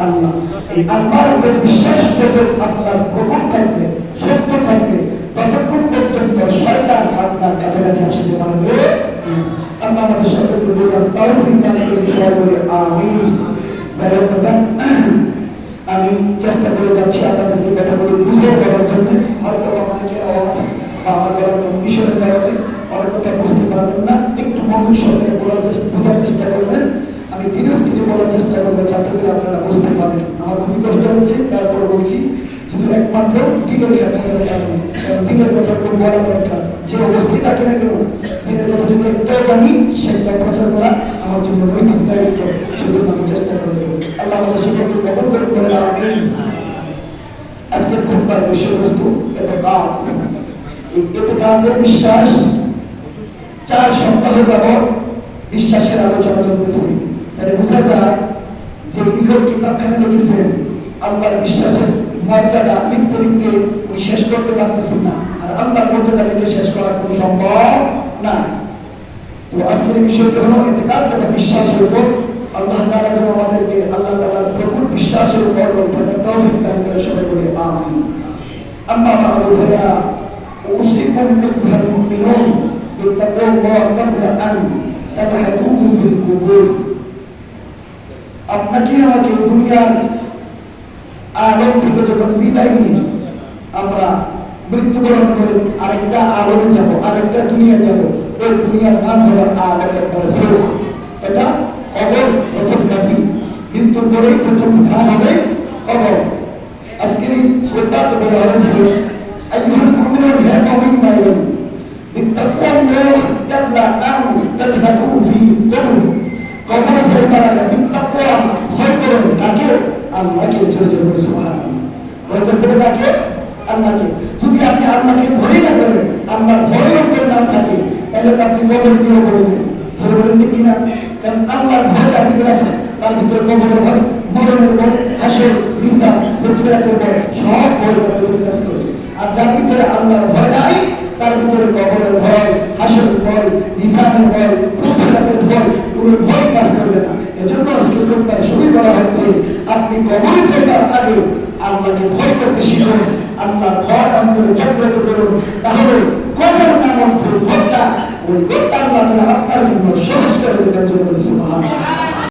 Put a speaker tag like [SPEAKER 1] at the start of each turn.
[SPEAKER 1] আল্লাহ। এই আল্লাহর উপর বিশ্বাস করবে, আপনার প্রকট থাকবে, সত্য থাকবে, ততক্ষণ পর্যন্ত শয়তান আপনার কাছাকাছি আসতে পারবে। আল্লাহ আমাদের সকলকে বললাম তৌফিক দান করে সবাই বলে আমিন। যাই হোক আমি চেষ্টা করে যাচ্ছি আপনাদেরকে কথাগুলো বুঝে দেওয়ার জন্য। হয়তো অনেকের আওয়াজ বা আমার গলার কন্ডিশনের কারণে অনেক কথা বুঝতে পারবেন না, একটু মনোযোগ সহকারে বোঝার চেষ্টা করবেন। আমি ধীরে ধীরে বলার চেষ্টা করবো যাতে করে আপনারা বুঝতে পারেন। আমার খুবই কষ্ট হচ্ছে, তারপরে বলছি শুধু একমাত্র দিনের কারণে, কারণ দিনের কথা খুব বলা দরকার। যে অবস্থিত থাকে না কেন, দিনের কথা যদি একটাও জানি সেটা প্রচার করা আমার জন্য নৈতিক দায়িত্ব। শুধু আমি চেষ্টা করে দেবো। আল্লাহ আমাদের সকলকে কবল করে করে আমিন। আজকের খুতবার বিষয়বস্তু ইতিকাদ। এই ইতিকাদের বিশ্বাস 4 সপ্তাহ যাবত বিশ্বাসের আলোচনা চলতেছে। তাহলে বোঝা যায় যে লিখক কিতাবখানে লিখেছেন আল্লাহর বিশ্বাসের মর্যাদা লিখতে লিখতে উনি শেষ করতে পারতেছেন না, আর আল্লাহর মর্যাদা লিখে শেষ করা কোনো সম্ভব না। তো আজকের বিষয়টা হলো ইতিকাদ তথা বিশ্বাসের উপর। আল্লাহ তাআলা যেন আমাদেরকে আল্লাহ তাআলার প্রকৃত বিশ্বাসের উপর থাকার তৌফিক দান করে সবাই বলে আমিন। আম্মা বা'দু ফায়া উসিকুম আইয়ুহাল মুমিনুন বিত্তাকুল্লাহ ক্বাবলা আন তাবহাতুহু ফিল কুবুর। আপনাকে আমাকে দুনিয়ার আলম থেকে যখন বিদায় নিই, আমরা মৃত্যুবরণ করে আরেকটা আলমে যাব, আরেকটা দুনিয়া যাব। ওই দুনিয়ার নাম হলো আলমের বারজাখ। এটা কবর প্রথম নাবি, মৃত্যুর পরে প্রথম স্থান হবে কবর। আজকের এই খুতবাতে বলা হয়েছে আইয়ুহাল মুমিনুন হে মুমিন ভাইরা বিত্তাকুল্লাহ ক্বাবলা আন তাবহাতুহু ফিল কুবুর। কবরে যাইবার আগে বিত্তাকুল্লাহ ভয় করুন, ডাকে আল্লাহকে। জোরে জোরে বলে সুবহানাল্লাহ। ভয় করতে হবে ডাকে আল্লাহকে। যদি আপনি আল্লাহকে ভয় না করেন, আল্লাহর ভয় অন্তর না থাকে, তাহলে আপনি কবর দিয়ে বলবেন। জোরে বলেন ঠিক কিনা? কারণ আল্লাহর ভয় আপনি আছে, তার ভিতরে কবরের ভয়, মরণের ভয়, হাসর, হিসাব, ফেরেশতাদের ভয়, সব ভয় কাজ করে। আর যার ভিতরে আল্লাহর ভয় নাই, তার ভিতরে কবরের ভয়, হাসর ভয়, হিসাবের ভয়, ফেরেশতাদের ভয়, কোনো ভয় কাজ করবে না। এজন্য আজকে খুতবায় শুরু করা হচ্ছে আপনি কবরে যাওয়ার আগে আল্লাহকে ভয় করতে শিখুন, আল্লাহর ভয় অন্তরে জাগ্রত করুন। তাহলে কবর নামক যে ভয়টা, ওই ভয়টা আল্লাহ তাআলা আপনার জন্য সহজ করে দেবেন। সুবহানাল্লাহ।